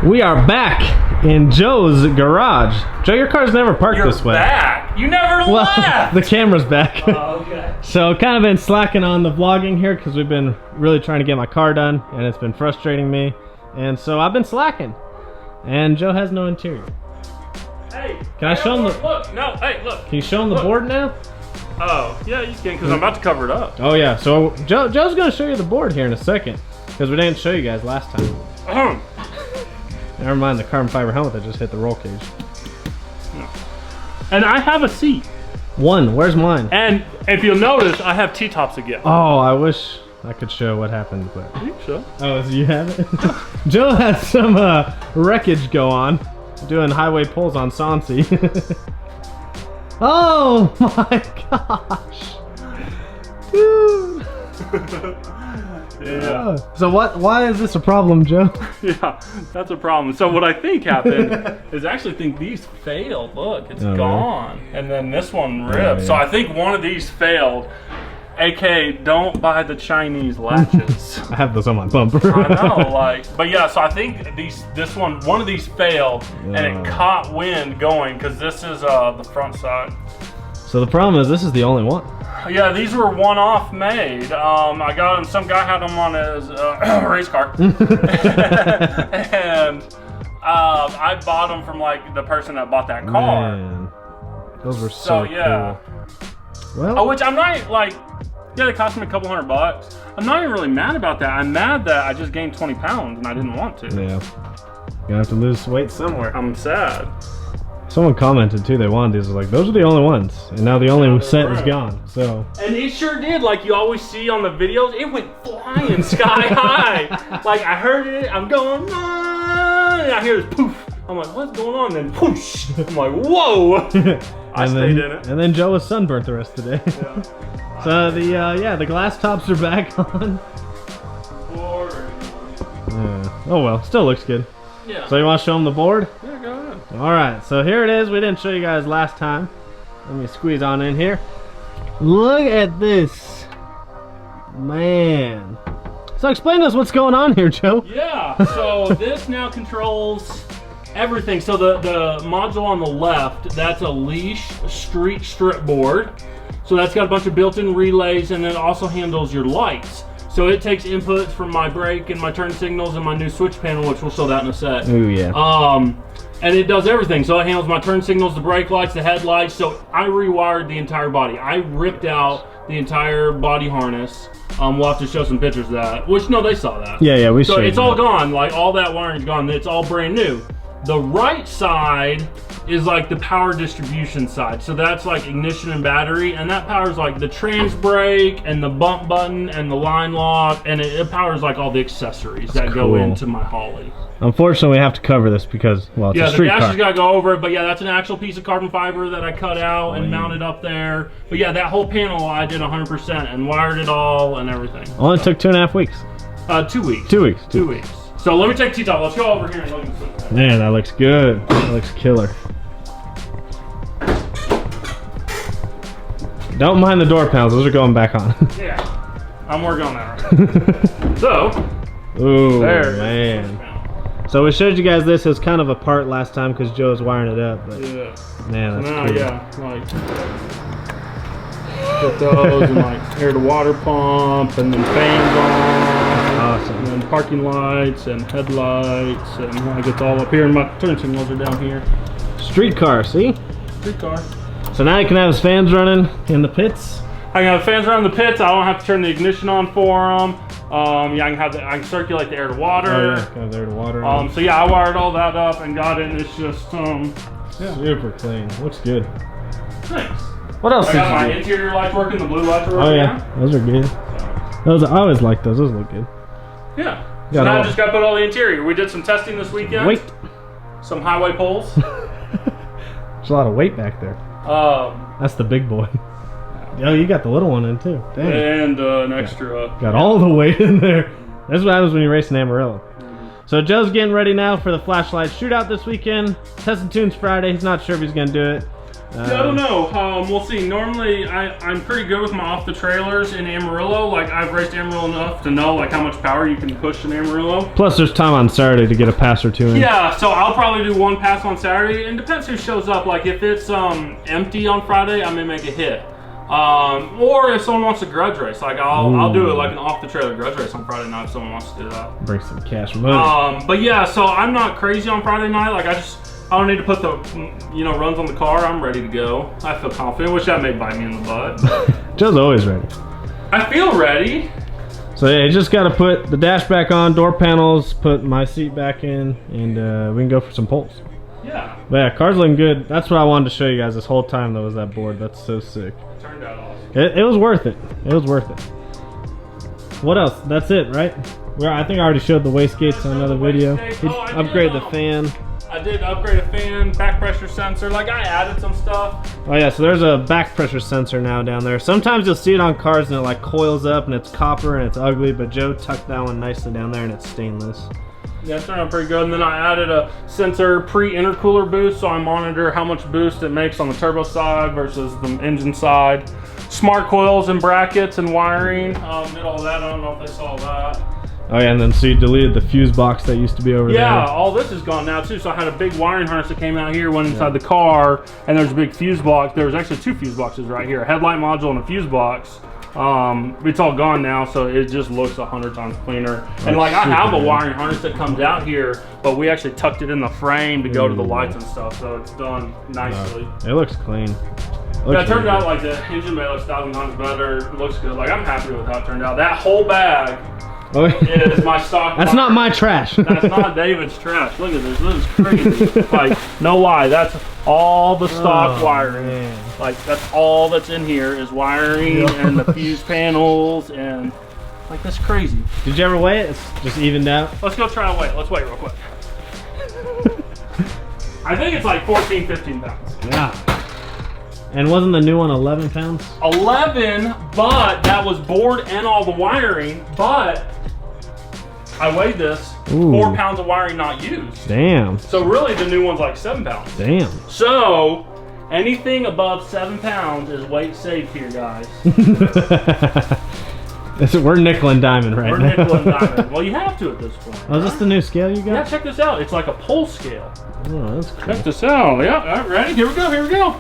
We are back in Joe's garage. Joe, your car's never parked this way. You're back? You never left! The camera's back. Oh, okay. So kind of been slacking on the vlogging here because we've been really trying to get my car done and it's been frustrating me. And so I've been slacking. And Joe has no interior. Hey. Can I show him the... Look, no, hey, look. Can you show him the board now? Oh, yeah, you can because I'm about to cover it up. Oh yeah, so Joe's going to show you the board here in a second because we didn't show you guys last time. Never mind the carbon fiber helmet that just hit the roll cage. And I have a seat. One, where's mine? And if you'll notice, I have T-tops again. Oh, I wish I could show what happened, but... You show. Oh, so you have it? Joe has some wreckage go on, doing highway pulls on Sauncey. Oh my gosh. Dude. Yeah. So why is this a problem, Joe? Yeah, that's a problem. So what I think happened is I actually think these failed. Look, it's gone. Really? And then this one ripped. Oh, yeah. So I think one of these failed. AK, don't buy the Chinese latches. I have those on my bumper. I know, but yeah, so I think one of these failed and it caught wind going because this is the front side. So the problem is this is the only one. Yeah, these were one-off made. I got them. Some guy had them on his race car, and I bought them from like the person that bought that car. Man, those were so yeah. Cool. Well, which I'm not like. Yeah, they cost me a couple $100. I'm not even really mad about that. I'm mad that I just gained 20 pounds and I didn't want to. Yeah, you have to lose weight somewhere. I'm sad. Someone commented too, they wanted these, like, those are the only ones, and now the only set is gone, so. And it sure did, like you always see on the videos, it went flying sky high. Like, I heard it, I'm going, and I hear this poof. I'm like, what's going on? And then whoosh. I'm like, whoa. I stayed in it. And then Joe was sunburnt the rest of the day. Yeah. So the glass tops are back on. Oh well, still looks good. Yeah. So you want to show them the board? Yeah, go ahead. Alright, so here it is. We didn't show you guys last time. Let me squeeze on in here. Look at this. Man. So explain to us what's going on here, Joe. Yeah, so this now controls everything. So the module on the left, that's a leash street strip board. So that's got a bunch of built-in relays, and then it also handles your lights. So it takes inputs from my brake and my turn signals and my new switch panel, which we'll show that in a sec. Ooh, yeah. And it does everything. So it handles my turn signals, the brake lights, the headlights. So I rewired the entire body. I ripped out the entire body harness. We'll have to show some pictures of that. Which, no, they saw that. Yeah, we showed So it's all gone. Like, all that wiring's gone. It's all brand new. The right side is like the power distribution side. So that's like ignition and battery, and that powers like the trans brake and the bump button and the line lock, and it powers like all the accessories that go into my Holly. Unfortunately, we have to cover this because, well, it's a street car. Yeah, the dash has got to go over it, but yeah, that's an actual piece of carbon fiber that I cut out and mounted up there. But yeah, that whole panel I did 100% and wired it all and everything. Only took 2.5 weeks. 2 weeks. 2 weeks. 2 weeks. So let me take T-top. Let's go over here and look at this. Man, that looks good. That looks killer. Don't mind the door panels. Those are going back on. Yeah, I'm working on that right. So, ooh, man. So we showed you guys this as kind of a part last time because Joe was wiring it up. But yeah. Man, that's cool. Yeah, like put those and like air to water pump and then fans on. Awesome. And then parking lights and headlights, and I get all up here, and my turn signals are down here. Street car, see? Street car. So now you can have his fans running in the pits. I can have fans running the pits. I don't have to turn the ignition on for them. Yeah, I can circulate the air to water. Oh yeah, got air to water. So yeah, I wired all that up and got it, and it's just super clean. Looks good. Thanks. What else? I got my interior lights working. The blue lights are working. Oh yeah, those are good. Those I always like those. Those look good. Yeah. So now I just got to put all the interior. We did some testing this weekend. Weight. Some highway pulls. There's a lot of weight back there. That's the big boy. Oh, you got the little one in too. Dang. And an extra. Got all the weight in there. That's what happens when you race in Amarillo. So Joe's getting ready now for the flashlight shootout this weekend. Testing tunes Friday. He's not sure if he's gonna do it. Yeah, I don't know. We'll see. Normally, I'm pretty good with my off the trailers in Amarillo. Like, I've raced Amarillo enough to know like how much power you can push in Amarillo. Plus, there's time on Saturday to get a pass or two in. Yeah, so I'll probably do one pass on Saturday. And depends who shows up. Like, if it's empty on Friday, I may make a hit. Or if someone wants to grudge race, like I'll do it like an off the trailer grudge race on Friday night if someone wants to do that. Bring some cash money. But yeah, so I'm not crazy on Friday night. Like I don't need to put the runs on the car. I'm ready to go. I feel confident. Wish that may bite me in the butt. Joe's always ready. I feel ready. So yeah, you just got to put the dash back on, door panels, put my seat back in, and we can go for some poles. Yeah. But yeah, car's looking good. That's what I wanted to show you guys this whole time. That was that board. That's so sick. Turned out awesome. It was worth it. It was worth it. What else? That's it, right? I think I already showed the wastegates on another video. Upgrade the fan. I did upgrade a fan, back pressure sensor. Like I added some stuff. Oh yeah, so there's a back pressure sensor now down there. Sometimes you'll see it on cars and it like coils up and it's copper and it's ugly, but Joe tucked that one nicely down there and it's stainless. Yeah, it turned out pretty good. And then I added a sensor pre-intercooler boost, so I monitor how much boost it makes on the turbo side versus the engine side. Smart coils and brackets and wiring. Did all that. I don't know if they saw that. Oh yeah, and then so you deleted the fuse box that used to be over there. Yeah, all this is gone now too. So I had a big wiring harness that came out here, went inside the car, and there's a big fuse box. There was actually two fuse boxes right here, a headlight module and a fuse box. It's all gone now, so it just looks 100 times cleaner. And like I have a wiring harness that comes out here, but we actually tucked it in the frame to go to the lights and stuff, so it's done nicely. It looks clean. Yeah, it turned out like the engine bay looks 1,000 times better. It looks good. Like I'm happy with how it turned out. That whole bag is my stock. That's not my trash. That's not David's trash. Look at this. This is crazy. Like, no lie. That's all the stock wiring. Man. Like, that's all that's in here is wiring and the fuse panels and like that's crazy. Did you ever weigh it? It's just evened out. Let's go try and weigh it. Let's weigh it real quick. I think it's like 14, 15 pounds. Yeah. And wasn't the new one 11 pounds? 11, but that was board and all the wiring, but I weighed this, 4 pounds of wiring not used. Damn. So really the new one's like 7 pounds. Damn. So anything above 7 pounds is weight safe here, guys. We're nickel and diamond right now. We're nickel and diamond. Well, you have to at this point. Oh, is this the new scale you got? Yeah, check this out. It's like a pole scale. Oh, that's cool. Check this out. Yeah, all right, ready? Here we go, here we go.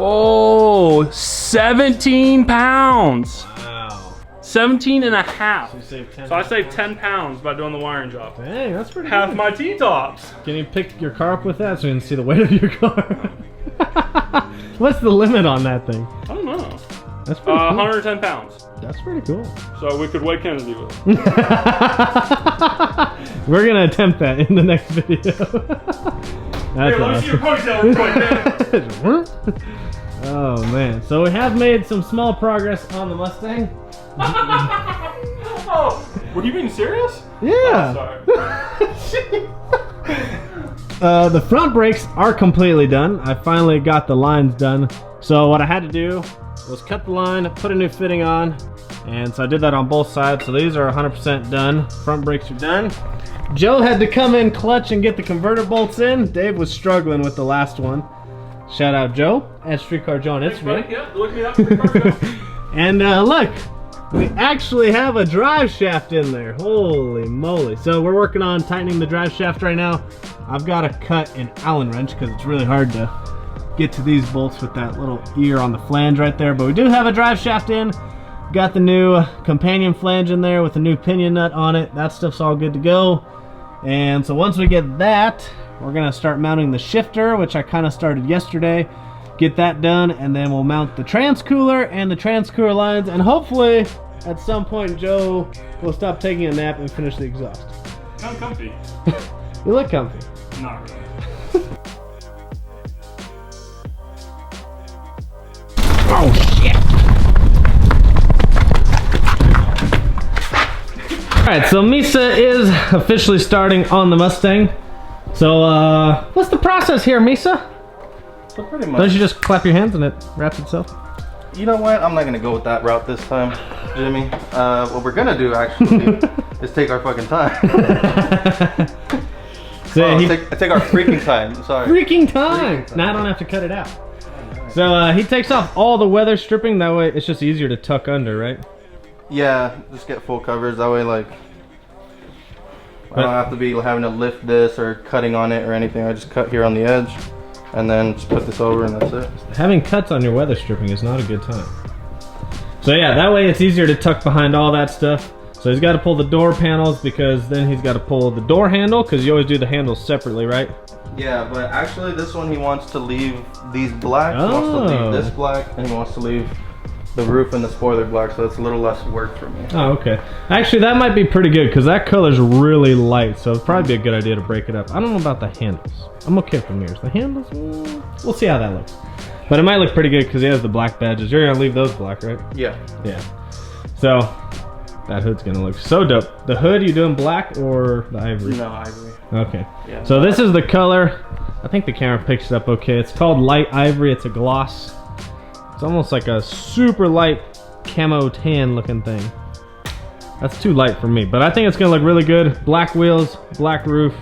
Oh, 17 pounds. Wow. 17 and a half. So I saved 10 pounds by doing the wiring job. Dang, that's pretty Half good. my T-tops. Can you pick your car up with that so you can see the weight of your car? What's the limit on that thing? I don't know. That's pretty cool. 110 pounds. That's pretty cool. So we could weigh Kennedy with it. We're going to attempt that in the next video. Here, let me see your ponytail real quick, man. Oh man, so we have made some small progress on the Mustang. Oh, were you being serious? Yeah. Oh, sorry. The front brakes are completely done. I finally got the lines done. So what I had to do was cut the line, put a new fitting on, and so I did that on both sides. So these are 100% done. Front brakes are done. Joe had to come in clutch and get the converter bolts in. Dave was struggling with the last one. Shout out Joe at Streetcar Joe on Instagram. Yeah, look me up, Streetcar Joe. And look, we actually have a drive shaft in there. Holy moly. So we're working on tightening the drive shaft right now. I've got to cut an Allen wrench because it's really hard to get to these bolts with that little ear on the flange right there. But we do have a drive shaft in. Got the new companion flange in there with a new pinion nut on it. That stuff's all good to go. And so once we get that, we're gonna start mounting the shifter, which I kind of started yesterday. Get that done, and then we'll mount the transcooler and the transcooler lines, and hopefully at some point Joe will stop taking a nap and finish the exhaust. I'm comfy. You look comfy. Not really. Oh shit! Alright, so Misa is officially starting on the Mustang. So, what's the process here, Misa? So pretty much. Don't you just clap your hands and it wraps itself? You know what? I'm not gonna go with that route this time, Jimmy. What we're gonna do actually is take our fucking time. So take our freaking time. Sorry. Freaking time! Now I don't have to cut it out. So he takes off all the weather stripping, that way it's just easier to tuck under, right? Yeah, just get full coverage, that way like I don't have to be having to lift this or cutting on it or anything. I just cut here on the edge and then just put this over and that's it. Having cuts on your weather stripping is not a good time. So yeah, that way it's easier to tuck behind all that stuff. So he's got to pull the door panels because then he's got to pull the door handle because you always do the handles separately, right? Yeah, but actually this one he wants to leave these black, he wants to leave this black, and he wants to leave the roof and the spoiler black, so it's a little less work for me. Oh, okay. Actually, that might be pretty good because that color's really light, so it'd probably be a good idea to break it up. I don't know about the handles. I'm okay with the mirrors. The handles, we'll see how that looks. But it might look pretty good because he has the black badges. You're gonna leave those black, right? Yeah. Yeah. So that hood's gonna look so dope. The hood, you doing black or the ivory? No, ivory. Okay. Yeah, so this is the color. I think the camera picks it up okay. It's called light ivory. It's a gloss. It's almost like a super light camo tan looking thing. That's too light for me, but I think it's gonna look really good. Black wheels, black roof,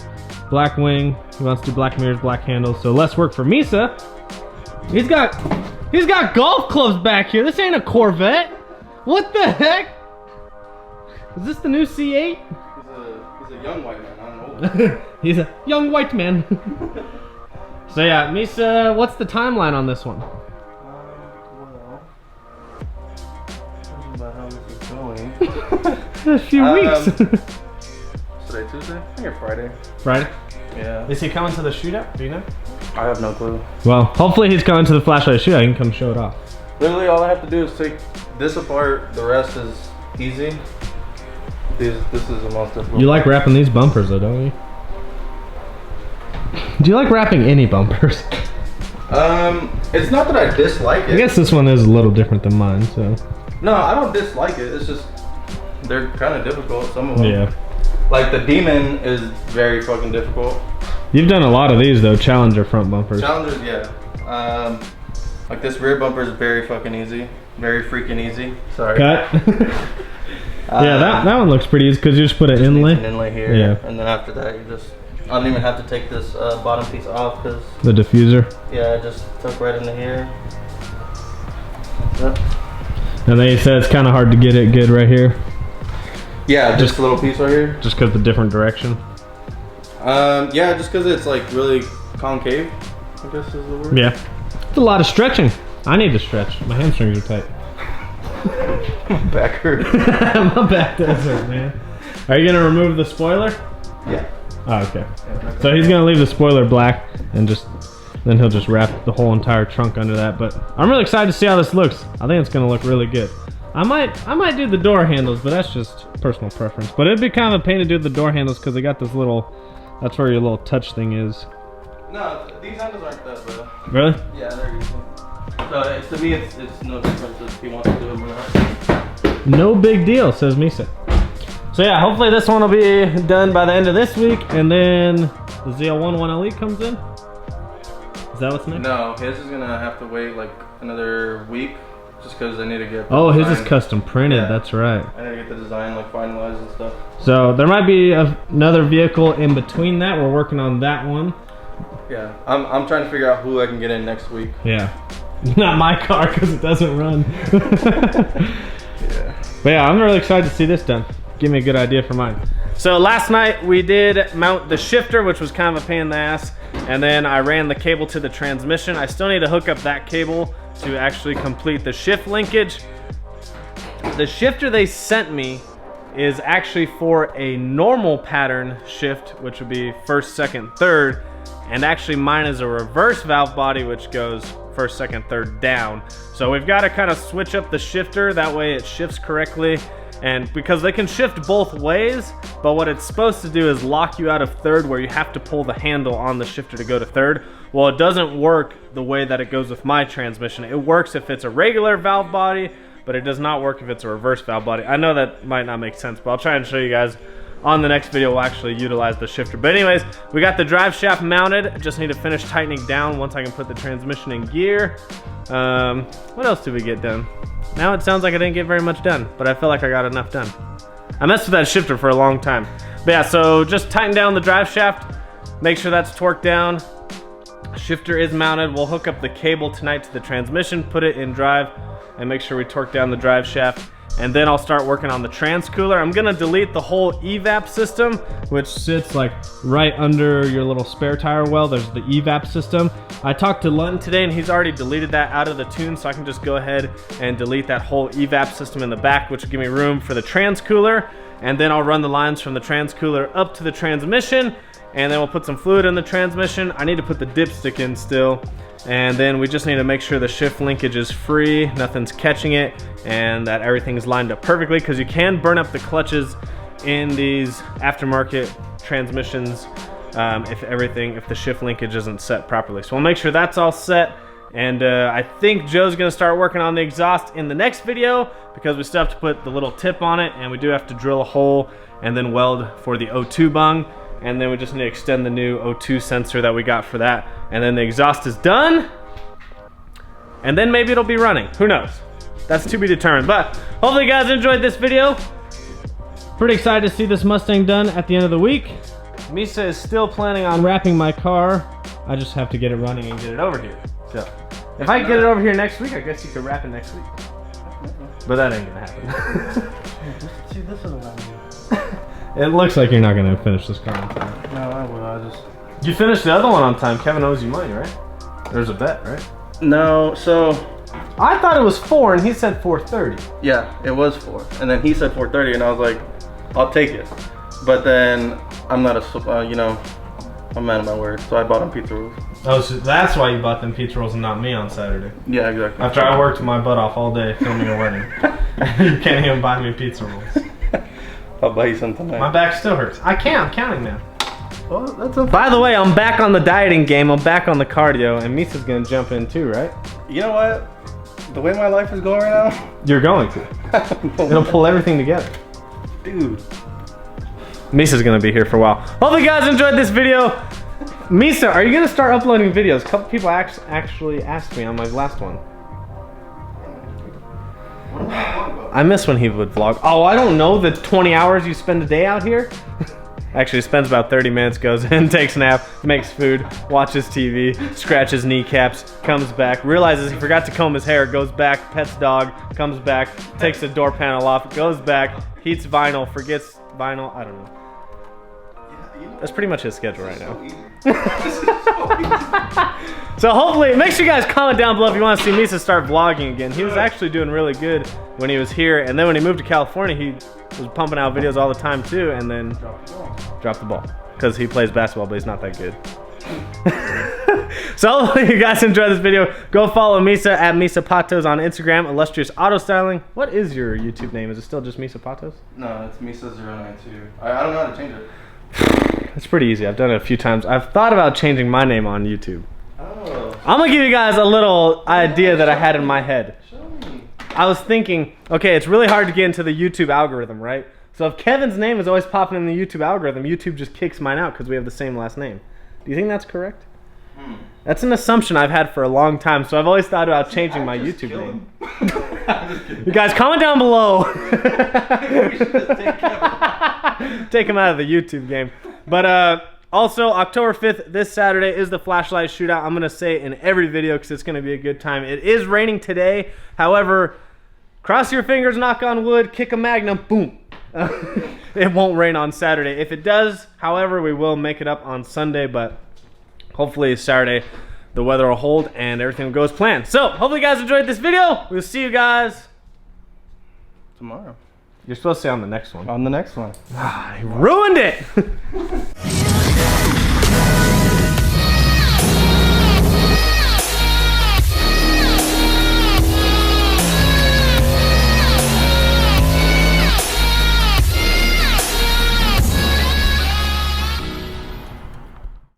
black wing. He wants to do black mirrors, black handles. So less work for Misa. He's got golf clubs back here. This ain't a Corvette. What the heck? Is this the new C8? He's a young white man, I don't know. He's a young white man. So yeah, Misa, what's the timeline on this one? Well, judging by how this is going. A few weeks. Today Tuesday? I think it's Friday. Friday? Yeah. Is he coming to the shootout? Do you know? I have no clue. Well, hopefully he's coming to the flashlight shootout. He can come show it off. Literally all I have to do is take this apart, the rest is easy. This is the most difficult. You like wrapping these bumpers though, don't you? Do you like wrapping any bumpers? It's not that I dislike it. I guess this one is a little different than mine, so. No, I don't dislike it. It's just they're kind of difficult. Some of them. Yeah. Like the Demon is very fucking difficult. You've done a lot of these though, Challenger front bumpers. Challengers, yeah. Like this rear bumper is very fucking easy. Very freaking easy. Sorry. Cut. Yeah, that one looks pretty easy because you just put an inlay. An inlay here. Yeah. And then after that, you just. I don't even have to take this bottom piece off because. The diffuser. Yeah, I just tuck right into here. That's it. And then he said it's kind of hard to get it good right here. Yeah, just a little piece right here. Just because the different direction. Yeah, just because it's like really concave, I guess is the word. Yeah. It's a lot of stretching. I need to stretch. My hamstrings are tight. My back hurts. My back does hurt, man. Are you gonna remove the spoiler? Yeah. Oh, okay. So he's gonna leave the spoiler black and then he'll just wrap the whole entire trunk under that. But I'm really excited to see how this looks. I think it's gonna look really good. I might do the door handles, but that's just personal preference. But it'd be kind of a pain to do the door handles because they got this little, that's where your little touch thing is. No, these handles aren't that bad. Really? Yeah, they're easy. So to me, it's no difference if he wants to do them or not. No big deal, says Misa. So yeah, hopefully this one will be done by the end of this week, and then the ZL1 1LE comes in. Is that what's next? No, his is gonna have to wait like another week, just because I need to get. Oh, his is custom printed. Yeah. That's right. I need to get the design like finalized and stuff. So there might be another vehicle in between that. We're working on that one. Yeah, I'm trying to figure out who I can get in next week. Yeah, not my car because it doesn't run. Yeah. But yeah, I'm really excited to see this done. Give me a good idea for mine. So last night we did mount the shifter, which was kind of a pain in the ass, and then I ran the cable to the transmission. I still need to hook up that cable to actually complete the shift linkage. The shifter they sent me is actually for a normal pattern shift, which would be first, second, third, and actually mine is a reverse valve body, which goes first, second, third down. So we've got to kind of switch up the shifter, that way it shifts correctly. And because they can shift both ways, but what it's supposed to do is lock you out of third, where you have to pull the handle on the shifter to go to third. Well, it doesn't work the way that it goes with my transmission. It works if it's a regular valve body, but it does not work if it's a reverse valve body. I know that might not make sense, but I'll try and show you guys on the next video. We'll actually utilize the shifter. But anyways, we got the drive shaft mounted. Just need to finish tightening down once I can put the transmission in gear. What else did we get done? Now it sounds like I didn't get very much done, but I feel like I got enough done. I messed with that shifter for a long time. But yeah, so just tighten down the drive shaft, make sure that's torqued down. Shifter is mounted. We'll hook up the cable tonight to the transmission, put it in drive, and make sure we torque down the drive shaft. And then I'll start working on the trans cooler. I'm gonna delete the whole evap system, which sits like right under your little spare tire well. There's the evap system. I talked to Lutton today and he's already deleted that out of the tune, so I can just go ahead and delete that whole evap system in the back, which will give me room for the trans cooler. And then I'll run the lines from the trans cooler up to the transmission, and then we'll put some fluid in the transmission. I need to put the dipstick in still. And then we just need to make sure the shift linkage is free, nothing's catching it, and that everything's lined up perfectly, because you can burn up the clutches in these aftermarket transmissions if the shift linkage isn't set properly. So we'll make sure that's all set. And I think Joe's gonna start working on the exhaust in the next video, because we still have to put the little tip on it, and we do have to drill a hole and then weld for the O2 bung. And then we just need to extend the new O2 sensor that we got for that. And then the exhaust is done. And then maybe it'll be running. Who knows? That's to be determined. But hopefully you guys enjoyed this video. Pretty excited to see this Mustang done at the end of the week. Misa is still planning on wrapping my car. I just have to get it running and get it over here. So if I get it over here next week, I guess you could wrap it next week. But that ain't gonna happen. See, this is what I mean. It looks like you're not gonna finish this car on time. No, I will. You finished the other one on time. Kevin owes you money, right? There's a bet, right? No, so I thought it was 4 and he said 4:30. yeah, it was 4, and then he said 4:30, and I was like, I'll take it. But then I'm not a, I'm man of my word, so I bought him pizza rolls. Oh, so that's why you bought them pizza rolls and not me on Saturday. Yeah, exactly. After I worked my butt off all day filming a wedding, you can't even buy me pizza rolls. I'll buy you some tonight. My back still hurts. I can't. I'm counting now. Oh, that's okay. By the way, I'm back on the dieting game. I'm back on the cardio, and Misa's gonna jump in too, right? You know what? The way my life is going right now, You're going to. It'll pull everything together. dude. Misa's gonna be here for a while. Hopefully you guys enjoyed this video. Misa, are you gonna start uploading videos? A couple people actually asked me on my last one. I miss when he would vlog. Oh, I don't know, the 20 hours you spend a day out here? Actually, spends about 30 minutes, goes in, takes a nap, makes food, watches TV, scratches kneecaps, comes back, realizes he forgot to comb his hair, goes back, pets dog, comes back, takes the door panel off, goes back, heats vinyl, forgets vinyl, I don't know. That's pretty much his schedule right now. So hopefully, make sure you guys comment down below if you want to see Misa start vlogging again. He was actually doing really good when he was here, and then when he moved to California, he was pumping out videos all the time too, and then dropped the ball. Because he plays basketball, but he's not that good. So hopefully you guys enjoyed this video. Go follow Misa at Misa Patos on Instagram, Illustrious Auto Styling. What is your YouTube name? Is it still just Misa Patos? No, it's Misa092. I don't know how to change it. It's pretty easy. I've done it a few times. I've thought about changing my name on YouTube. Oh. I'm gonna give you guys a little idea that I had in my head. Show me. I was thinking, okay, it's really hard to get into the YouTube algorithm, right? So if Kevin's name is always popping in the YouTube algorithm, YouTube just kicks mine out because we have the same last name. Do you think that's correct? That's an assumption I've had for a long time, so I've always thought about changing my YouTube name. You guys, comment down below. Take him out of the YouTube game. But also, October 5th, this Saturday, is the flashlight shootout. I'm going to say it in every video because it's going to be a good time. It is raining today. However, cross your fingers, knock on wood, kick a magnum, boom. It won't rain on Saturday. If it does, however, we will make it up on Sunday, but hopefully Saturday the weather will hold and everything goes planned. So, hopefully you guys enjoyed this video. We'll see you guys Tomorrow. You're supposed to say on the next one. On the next one. I ruined it.